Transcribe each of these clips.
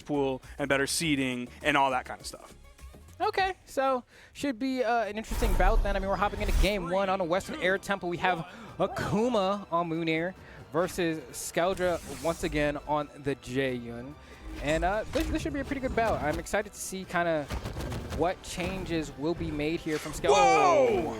pool and better seeding and all that kind of stuff. Okay, so should be an interesting bout then. I mean, we're hopping into game 1 on the Western Air Temple. We have Akuma on Mounir versus Skeldra once again on the Jaeyun. And this should be a pretty good bout. I'm excited to see kind of what changes will be made here from Skeldra. Whoa!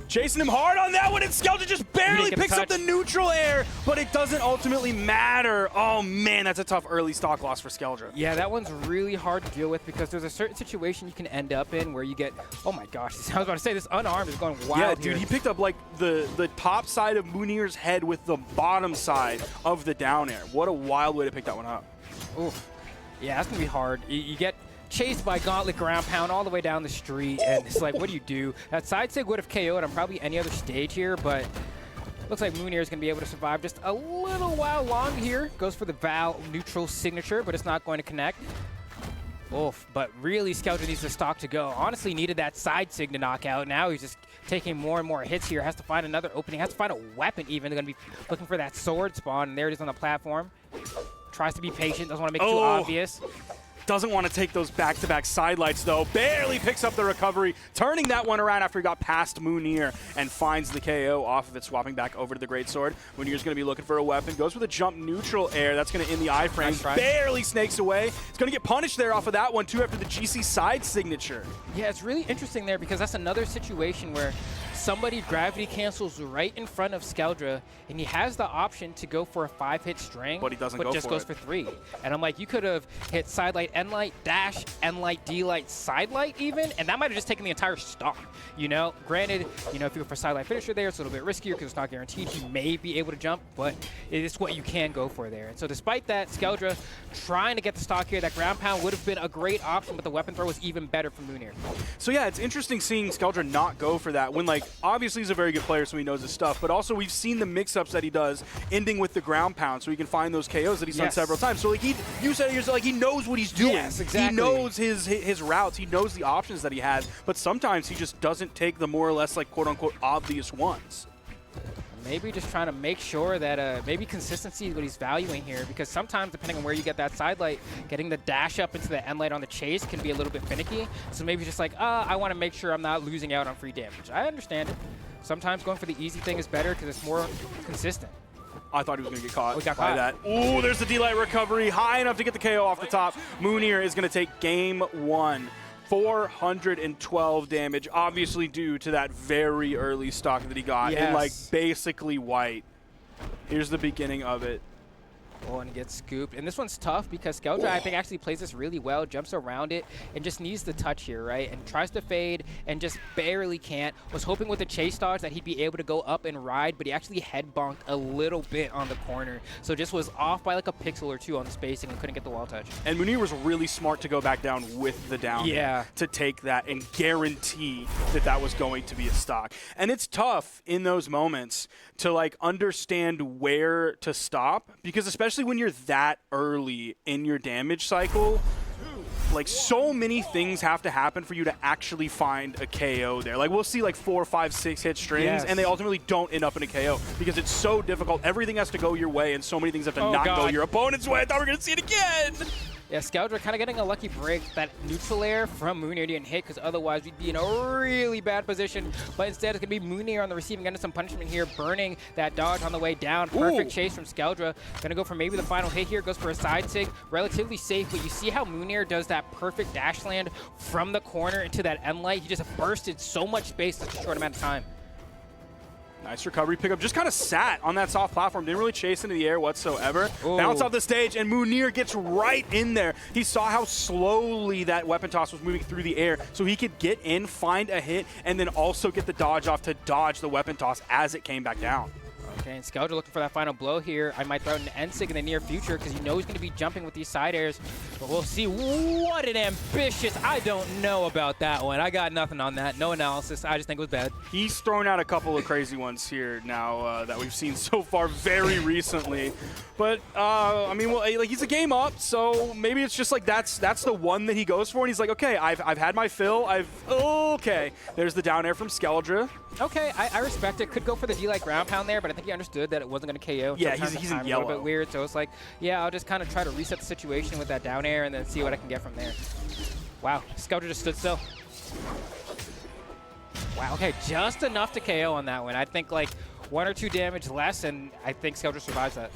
Chasing him hard on that one, and Skeldra just barely picks up the neutral air, but it doesn't ultimately matter. Oh man, that's a tough early stock loss for Skeldra. Yeah, that one's really hard to deal with because there's a certain situation you can end up in where you get, oh my gosh, I was about to say this unarmed is going wild. Yeah, dude, he picked up like the top side of Mounir's head with the bottom side of the down air. What a wild way to pick that one up. Oof. Yeah, that's gonna be hard. You get chased by Gauntlet ground pound all the way down the street, and it's like, what do you do? That side sig would have KO'd on probably any other stage here, but looks like Mounir is going to be able to survive just a little while long here. Goes for the Val neutral signature, but it's not going to connect. Oof, but really Skeldra needs the stock to go. Honestly needed that side sig to knock out. Now he's just taking more and more hits here. Has to find another opening. Has to find a weapon even. They're going to be looking for that sword spawn, and there it is on the platform. Tries to be patient, doesn't want to make it too obvious. Doesn't want to take those back-to-back sidelights, though. Barely picks up the recovery, turning that one around after he got past Mounir and finds the KO off of it, swapping back over to the Greatsword. Mounir's going to be looking for a weapon. Goes for the jump neutral air. That's going to end the iframe. Nice. Barely snakes away. He's going to get punished there off of that one, too, after the GC side signature. Yeah, it's really interesting there because that's another situation where somebody gravity cancels right in front of Skeldra, and he has the option to go for a 5-hit string, but he doesn't go for it. But just goes for 3. And I'm like, you could have hit sidelight, N-light, dash, N-light, D-light, sidelight even, and that might have just taken the entire stock, you know? Granted, you know, if you go for sidelight finisher there, it's a little bit riskier because it's not guaranteed. You may be able to jump, but it is what you can go for there. And so despite that, Skeldra trying to get the stock here. That ground pound would have been a great option, but the weapon throw was even better from Mounir. So yeah, it's interesting seeing Skeldra not go for that when, like, obviously he's a very good player, so he knows his stuff, but also we've seen the mix-ups that he does, ending with the ground pound, so he can find those KOs that he's done several times. So like you said it yourself, like he knows what he's doing. Yes, exactly. He knows his routes, he knows the options that he has, but sometimes he just doesn't take the more or less like quote-unquote obvious ones. Maybe just trying to make sure that maybe consistency is what he's valuing here, because sometimes depending on where you get that sidelight, getting the dash up into the end light on the chase can be a little bit finicky. So maybe just like, I want to make sure I'm not losing out on free damage. I understand it. Sometimes going for the easy thing is better because it's more consistent. I thought he was going to get caught by that. Ooh, there's the D-light recovery, high enough to get the KO off the top. Mounir is going to take game 1. 412 damage, obviously due to that very early stock that he got in like basically white. Here's the beginning of it. Oh, and gets scooped. And this one's tough because Skeldra, I think, actually plays this really well, jumps around it, and just needs the touch here, right? And tries to fade and just barely can't. Was hoping with the chase dodge that he'd be able to go up and ride, but he actually head bonked a little bit on the corner. So just was off by like a pixel or 2 on the spacing and couldn't get the wall touch. And Mounir was really smart to go back down with the down to take that and guarantee that that was going to be a stock. And it's tough in those moments to like understand where to stop, because especially when you're that early in your damage cycle, like so many things have to happen for you to actually find a KO there. Like we'll see like 4, 5, 6 hit strings and they ultimately don't end up in a KO because it's so difficult. Everything has to go your way and so many things have to not go your opponent's way. I thought we were going to see it again. Yeah, Skeldra kind of getting a lucky break. That neutral air from Mounir didn't hit because otherwise we'd be in a really bad position. But instead it's going to be Mounir on the receiving end of some punishment here, burning that dodge on the way down. Perfect chase from Skeldra. Going to go for maybe the final hit here. Goes for a side sig. Relatively safe, but you see how Mounir does that perfect dash land from the corner into that end light. He just bursted so much space in such a short amount of time. Nice recovery pickup. Just kind of sat on that soft platform. Didn't really chase into the air whatsoever. Bounce off the stage, and Mounir gets right in there. He saw how slowly that weapon toss was moving through the air, so he could get in, find a hit, and then also get the dodge off to dodge the weapon toss as it came back down. Okay, and Skeldra looking for that final blow here. I might throw out an N-sig in the near future because you know he's going to be jumping with these side airs. But we'll see. What an ambitious. I don't know about that one. I got nothing on that. No analysis. I just think it was bad. He's thrown out a couple of crazy ones here now that we've seen so far very recently. But, I mean, well, like he's a game up, so maybe it's just like that's the one that he goes for. And he's like, okay, I've had my fill. Okay. There's the down air from Skeldra. Okay, I respect it. Could go for the D-like ground pound there, but I think he understood that it wasn't going to KO. Yeah, he's in yellow. A little bit weird, so it's like, yeah, I'll just kind of try to reset the situation with that down air and then see what I can get from there. Wow, Skeldra just stood still. Wow, okay, just enough to KO on that one. I think like 1 or 2 damage less, and I think Skeldra survives that.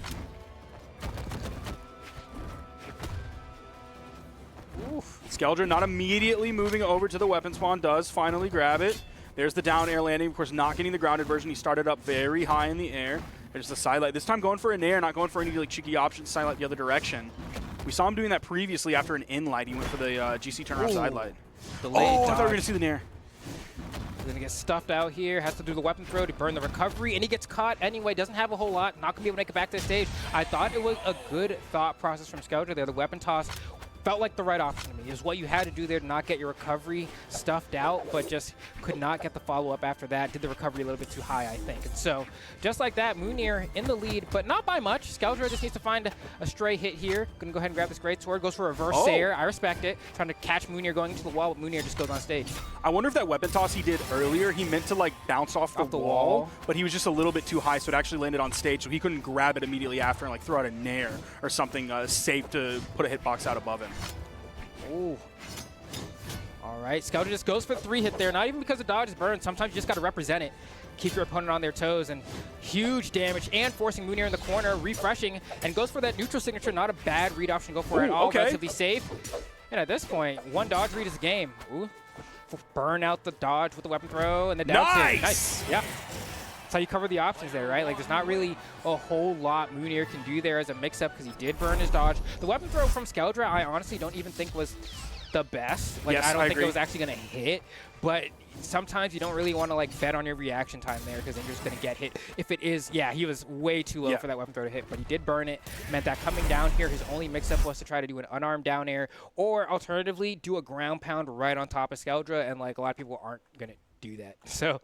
Oof. Skeldra not immediately moving over to the weapon spawn, does finally grab it. There's the down air landing, of course not getting the grounded version. He started up very high in the air. There's the sidelight. This time going for an air, not going for any like cheeky options, sidelight the other direction. We saw him doing that previously after an in light. He went for the GC turnaround sidelight. Oh, I thought we were going to see the nair. He's going to get stuffed out here, has to do the weapon throw to burn the recovery, and he gets caught anyway, doesn't have a whole lot, not going to be able to make it back to the stage. I thought it was a good thought process from Skeldra there. The weapon toss felt like the right option to me. It was what you had to do there to not get your recovery stuffed out, but just could not get the follow-up after that. Did the recovery a little bit too high, I think. And so, just like that, Mounir in the lead, but not by much. Skeldra just needs to find a stray hit here. Gonna go ahead and grab this great sword. Goes for a reverse Sayer. I respect it. Trying to catch Mounir going into the wall, but Mounir just goes on stage. I wonder if that weapon toss he did earlier, he meant to like bounce off the wall, but he was just a little bit too high, so it actually landed on stage, so he couldn't grab it immediately after and like throw out a nair or something safe to put a hitbox out above him. Ooh. All right, Skeldra just goes for the 3-hit there, not even because the dodge is burned. Sometimes you just got to represent it. Keep your opponent on their toes, and huge damage, and forcing Mounir in the corner, refreshing, and goes for that neutral signature. Not a bad read option to go for at all, relatively safe. And at this point, 1 dodge read is a game. Ooh. Burn out the dodge with the weapon throw, and the down tilt. Nice! Yeah. That's how you cover the options there, right? Like, there's not really a whole lot Mounir can do there as a mix-up because he did burn his dodge. The weapon throw from Skeldra, I honestly don't even think was the best. Like, yes, I don't think agree. it was actually going to hit, but sometimes you don't really want to, like, bet on your reaction time there because then you're just going to get hit. If it is, yeah, he was way too low for that weapon throw to hit, but he did burn it. Meant that coming down here, his only mix-up was to try to do an unarmed down air or alternatively do a ground pound right on top of Skeldra, and, like, a lot of people aren't going to do that. So...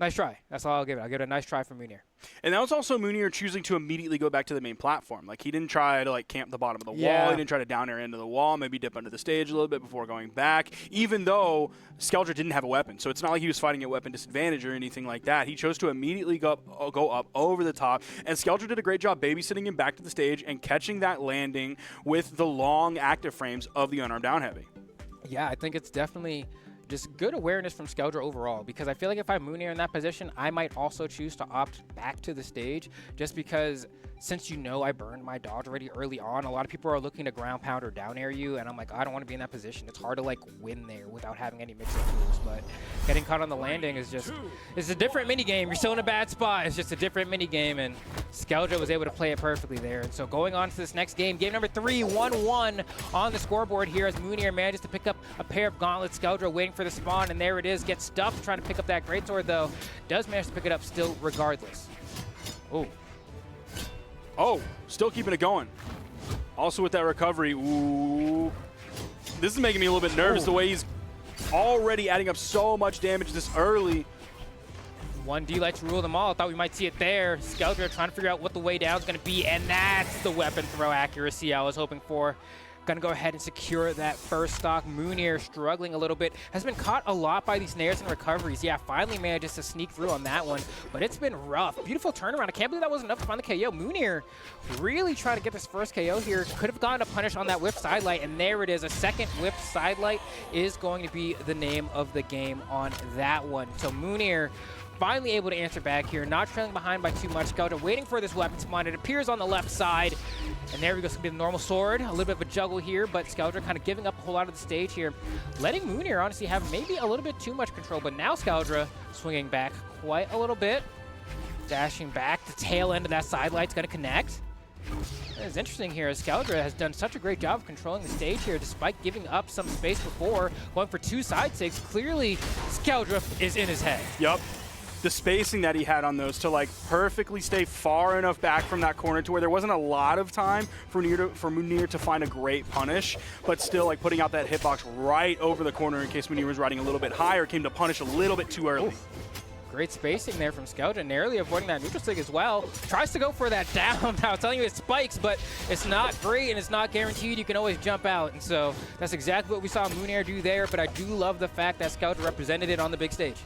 nice try. That's all I'll give it. I'll give it a nice try from Mounir. And that was also Mounir choosing to immediately go back to the main platform. Like, he didn't try to, like, camp the bottom of the wall. He didn't try to down air into the wall, maybe dip under the stage a little bit before going back, even though Skeldra didn't have a weapon. So it's not like he was fighting at weapon disadvantage or anything like that. He chose to immediately go up over the top, and Skeldra did a great job babysitting him back to the stage and catching that landing with the long active frames of the unarmed down heavy. Yeah, I think it's definitely... just good awareness from Skeldra overall, because I feel like if I'm Mounir in that position, I might also choose to opt back to the stage just because since you know I burned my dodge already early on, a lot of people are looking to ground pound or down air you, and I'm like, I don't want to be in that position. It's hard to like win there without having any mix-up tools, but getting caught on the landing is just, it's a different minigame. You're still in a bad spot. It's just a different minigame, and Skeldra was able to play it perfectly there. And so going on to this next game, game number 3, 1-1 on the scoreboard here as Mounir manages to pick up a pair of gauntlets. Skeldra waiting for the spawn, and there it is. Gets stuffed trying to pick up that greatsword, though. Does manage to pick it up still regardless. Oh. Oh, still keeping it going. Also with that recovery, ooh. This is making me a little bit nervous, the way he's already adding up so much damage this early. 1D likes to rule them all. I thought we might see it there. Skeldra trying to figure out what the way down is going to be, and that's the weapon throw accuracy I was hoping for. Going to go ahead and secure that first stock. Mounir struggling a little bit. Has been caught a lot by these nairs and recoveries. Yeah, finally manages to sneak through on that one, but it's been rough. Beautiful turnaround. I can't believe that wasn't enough to find the KO. Mounir really trying to get this first KO here. Could have gotten a punish on that whip sidelight, and there it is. A second whip sidelight is going to be the name of the game on that one. So Mounir finally able to answer back here, not trailing behind by too much. Skeldra waiting for this weapon spawn. It appears on the left side, and there we go. It's gonna be the normal sword. A little bit of a juggle here, but Skeldra kind of giving up a whole lot of the stage here, letting Mounir honestly have maybe a little bit too much control. But now Skeldra swinging back quite a little bit, dashing back. The tail end of that sidelight's gonna connect. It's interesting here as Skeldra has done such a great job of controlling the stage here despite giving up some space before, going for 2 side sigs. Clearly, Skeldra is in his head. Yep. The spacing that he had on those to like perfectly stay far enough back from that corner to where there wasn't a lot of time for Mounir to find a great punish, but still like putting out that hitbox right over the corner in case Mounir was riding a little bit higher, came to punish a little bit too early. Oof. Great spacing there from Skeldra, narrowly avoiding that neutral sig as well. Tries to go for that down. Now, I'm telling you, it spikes, but it's not great, and it's not guaranteed. You can always jump out, and so that's exactly what we saw Mounir do there, but I do love the fact that Skeldra represented it on the big stage.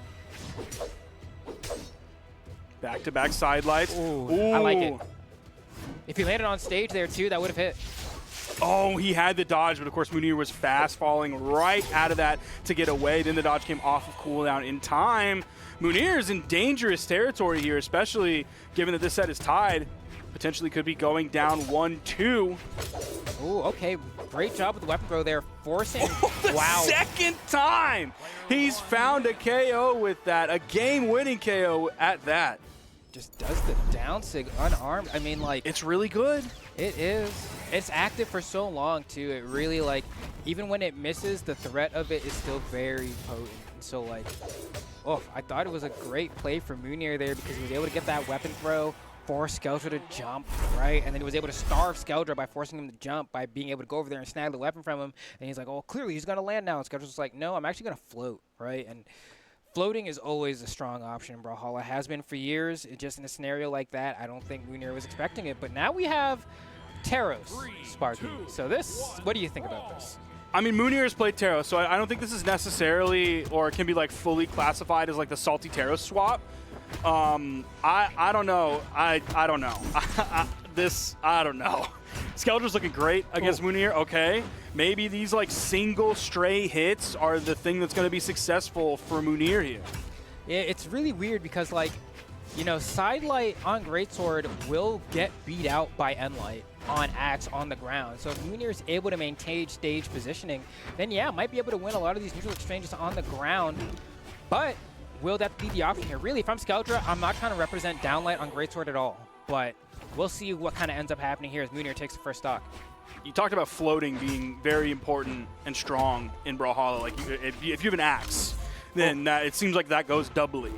Back-to-back side lights. Ooh, I like it. If he landed on stage there, too, that would have hit. Oh, he had the dodge, but of course Mounir was fast, falling right out of that to get away. Then the dodge came off of cooldown in time. Mounir is in dangerous territory here, especially given that this set is tied. Potentially could be going down 1-2. Ooh, okay. Great job with the weapon throw there, forcing. The second time he's found a KO with that, a game-winning KO at that. Just does the down sig unarmed. I mean, like, it's really good. It is. It's active for so long too. It really, like, even when it misses, the threat of it is still very potent. So, like, oh, I thought it was a great play for Mounir there because he was able to get that weapon throw, force Skeldra to jump, right? And then he was able to starve Skeldra by forcing him to jump by being able to go over there and snag the weapon from him. And he's like, oh, clearly he's going to land now. And Skeldra's like, no, I'm actually going to float, right? And floating is always a strong option in Brawlhalla. Has been for years. Just in a scenario like that, I don't think Mounir was expecting it. But now we have Teros Sparky. So this, what do you think about this? I mean, Mounir has played Teros, so I don't think this is necessarily, or can be like fully classified as like the salty Teros swap. I don't know. I don't know. I don't know. Skeldra's looking great against Mounir. Okay, maybe these like single stray hits are the thing that's going to be successful for Mounir here. Yeah, it's really weird because, like, you know, Sidelight on Greatsword will get beat out by Endlight on Axe on the ground. So if Mounir is able to maintain stage positioning, then yeah, might be able to win a lot of these neutral exchanges on the ground. But will that be the option here? Really, if I'm Skeldra, I'm not trying to represent downlight on Greatsword at all. But we'll see what kind of ends up happening here as Mounir takes the first stock. You talked about floating being very important and strong in Brawlhalla. Like, if you have an Axe, then it seems like that goes doubly.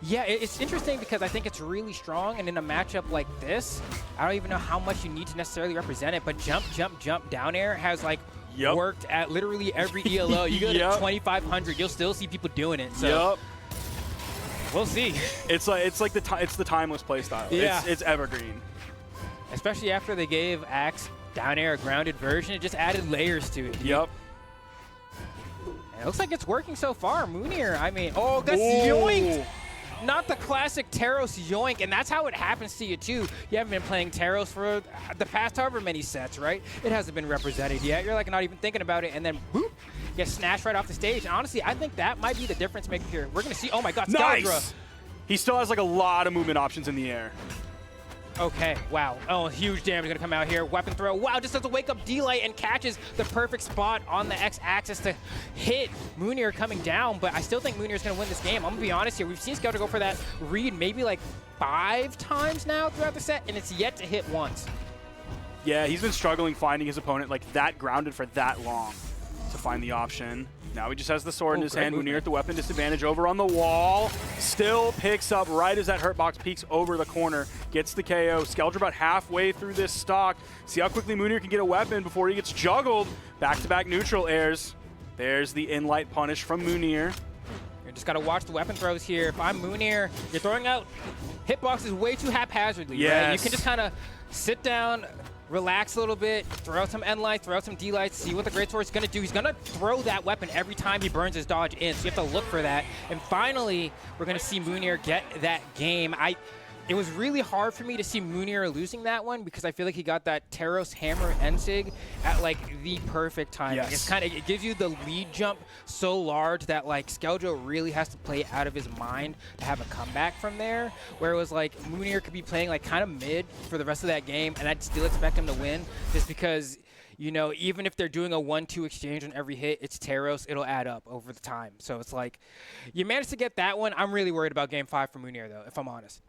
Yeah, it's interesting because I think it's really strong, and in a matchup like this, I don't even know how much you need to necessarily represent it, but jump, jump, jump down air has, like, worked at literally every ELO. You go to 2,500, you'll still see people doing it. So we'll see. It's the timeless play style. Yeah. It's evergreen. Especially after they gave Axe down air a grounded version, it just added layers to it. Yep. And it looks like it's working so far. Mounir, I mean, oh, that's yoinked. Not the classic Teros yoink, and that's how it happens to you too. You haven't been playing Teros for the past however many sets, right? It hasn't been represented yet. You're like not even thinking about it, and then boop, get snatched right off the stage. And honestly, I think that might be the difference maker here. We're gonna see, oh my god, Skeldra. Nice! He still has like a lot of movement options in the air. Okay, wow. Oh, huge damage gonna come out here. Weapon throw. Wow, just does a wake up D-Light and catches the perfect spot on the X-axis to hit Mounir coming down, but I still think Mounir's gonna win this game. I'm gonna be honest here. We've seen Skeldra go for that read maybe like 5 times now throughout the set, and it's yet to hit once. Yeah, he's been struggling finding his opponent like that grounded for that long to find the option. Now he just has the sword in his hand. Mounir at the weapon disadvantage over on the wall. Still picks up right as that hurt box peeks over the corner. Gets the KO. Skeldra about halfway through this stock. See how quickly Mounir can get a weapon before he gets juggled. Back-to-back neutral airs. There's the in-light punish from Mounir. You just got to watch the weapon throws here. If I'm Mounir, you're throwing out hitboxes way too haphazardly. Yes. Right? You can just kind of sit down, relax a little bit, throw out some N-Light, throw out some D-Lights, see what the Greatsword's going to do. He's going to throw that weapon every time he burns his dodge in, so you have to look for that. And finally, we're going to see Mounir get that game. It was really hard for me to see Mounir losing that one because I feel like he got that Teros hammer Ensig at like the perfect time. Yes. It's kind of, it gives you the lead jump so large that like Skeldra really has to play out of his mind to have a comeback from there. Where it was like Mounir could be playing like kind of mid for the rest of that game, and I'd still expect him to win just because, you know, even if they're doing a 1-2 exchange on every hit, it's Teros, it'll add up over the time. So it's like, you managed to get that one. I'm really worried about game 5 for Mounir though, if I'm honest.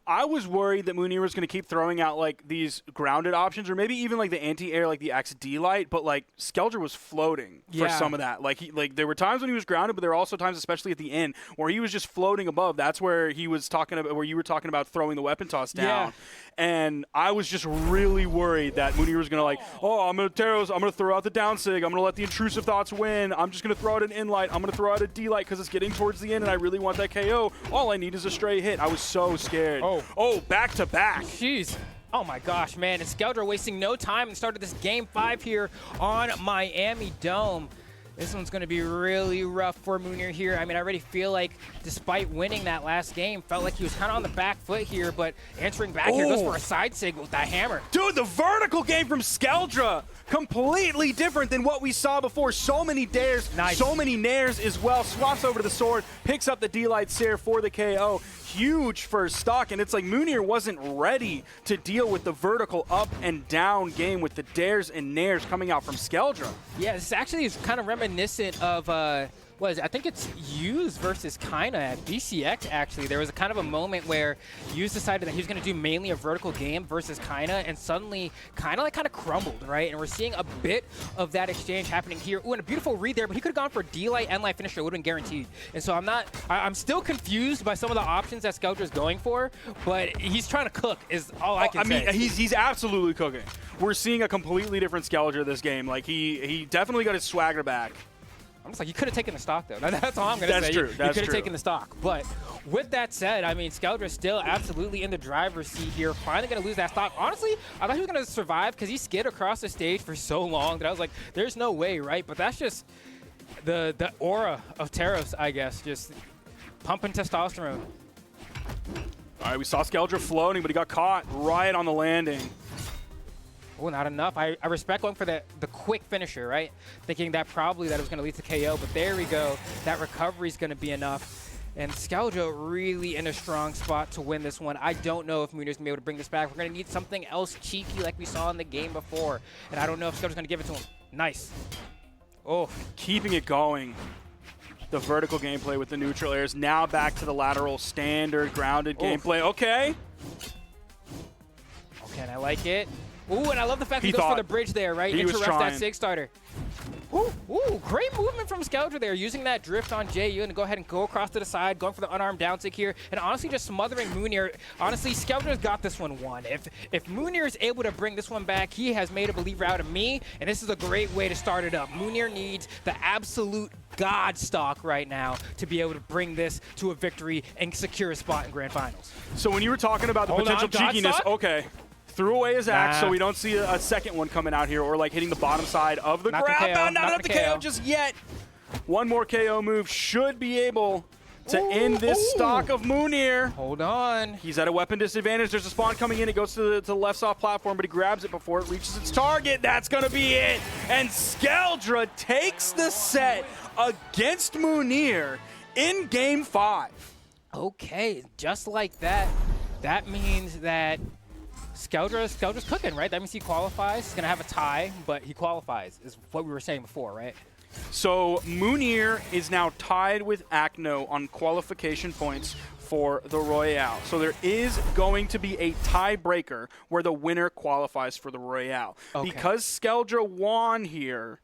I was worried that Mounir was going to keep throwing out like these grounded options, or maybe even like the anti-air, like the XD light. But like Skeldra was floating for some of that. Like there were times when he was grounded, but there were also times, especially at the end, where he was just floating above. That's where he was talking about, where you were talking about throwing the weapon toss down. And I was just really worried that Mounir was going to like, oh, I'm going to Teros, I'm going to throw out the down sig, I'm going to let the intrusive thoughts win, I'm just going to throw out an in light, I'm going to throw out a D light because it's getting towards the end and I really want that KO. All I need is a stray hit. I was so scared. Oh, back to back. Jeez. Oh my gosh, man. And Skeldra wasting no time and started this game 5 here on Miami Dome. This one's going to be really rough for Mounir here. I mean, I already feel like despite winning that last game, felt like he was kind of on the back foot here, but answering back here goes for a side sig with that hammer. Dude, the vertical game from Skeldra, completely different than what we saw before. So many dares, so many nairs as well. Swaps over to the sword, picks up the D-Light Seer for the KO. Huge first stock, and it's like Mounir wasn't ready to deal with the vertical up and down game with the dares and nairs coming out from Skeldra. Yeah, this actually is kind of reminiscent of I think it's Hughes versus Kaina at BCX, actually. There was a kind of a moment where Hughes decided that he was going to do mainly a vertical game versus Kaina, and suddenly Kaina kind of crumbled, right? And we're seeing a bit of that exchange happening here. Ooh, and a beautiful read there, but he could have gone for D-Light and Light Finisher. It would have been guaranteed. And so I'm still confused by some of the options that Skeldra's going for, but he's trying to cook is all I can say. I mean, he's absolutely cooking. We're seeing a completely different Skeldra this game. Like, he definitely got his swagger back. I'm just like, you could have taken the stock, though. That's all I'm going to say. That's true. You could have taken the stock. But with that said, I mean, Skeldra's still absolutely in the driver's seat here. Finally going to lose that stock. Honestly, I thought he was going to survive because he skid across the stage for so long that I was like, there's no way, right? But that's just the aura of Teros, I guess, just pumping testosterone. All right, we saw Skeldra floating, but he got caught right on the landing. Oh, not enough. I respect going for the quick finisher, right? Thinking that probably that it was going to lead to KO, but there we go. That recovery is going to be enough. And Skeldra really in a strong spot to win this one. I don't know if Mounir's going to be able to bring this back. We're going to need something else cheeky like we saw in the game before. And I don't know if Skeldra's going to give it to him. Nice. Oh, keeping it going. The vertical gameplay with the neutral airs. Now back to the lateral standard grounded gameplay. Okay. Okay, and I like it. Ooh, and I love the fact he goes for the bridge there, right? Interrupts that Sig starter. Ooh, great movement from Skeldra there, using that drift on JU and go ahead and go across to the side, going for the unarmed down tick here, and honestly just smothering Mounir. Honestly, Skeldra's got this one won. If Mounir is able to bring this one back, he has made a believer out of me, and this is a great way to start it up. Mounir needs the absolute god stock right now to be able to bring this to a victory and secure a spot in Grand Finals. So when you were talking about the potential cheekiness, okay. Threw away his axe, so we don't see a second one coming out here, or like hitting the bottom side of the ground. Not the KO just yet. One more KO move should be able to end this stock of Mounir. Hold on. He's at a weapon disadvantage. There's a spawn coming in. It goes to the left soft platform, but he grabs it before it reaches its target. That's going to be it. And Skeldra takes the set against Mounir in Game 5. Okay, just like that. That means that Skeldra's cooking, right? That means he qualifies. He's going to have a tie, but he qualifies, is what we were saying before, right? So Mounir is now tied with Acno on qualification points for the Royale. So there is going to be a tiebreaker where the winner qualifies for the Royale. Okay. Because Skeldra won here,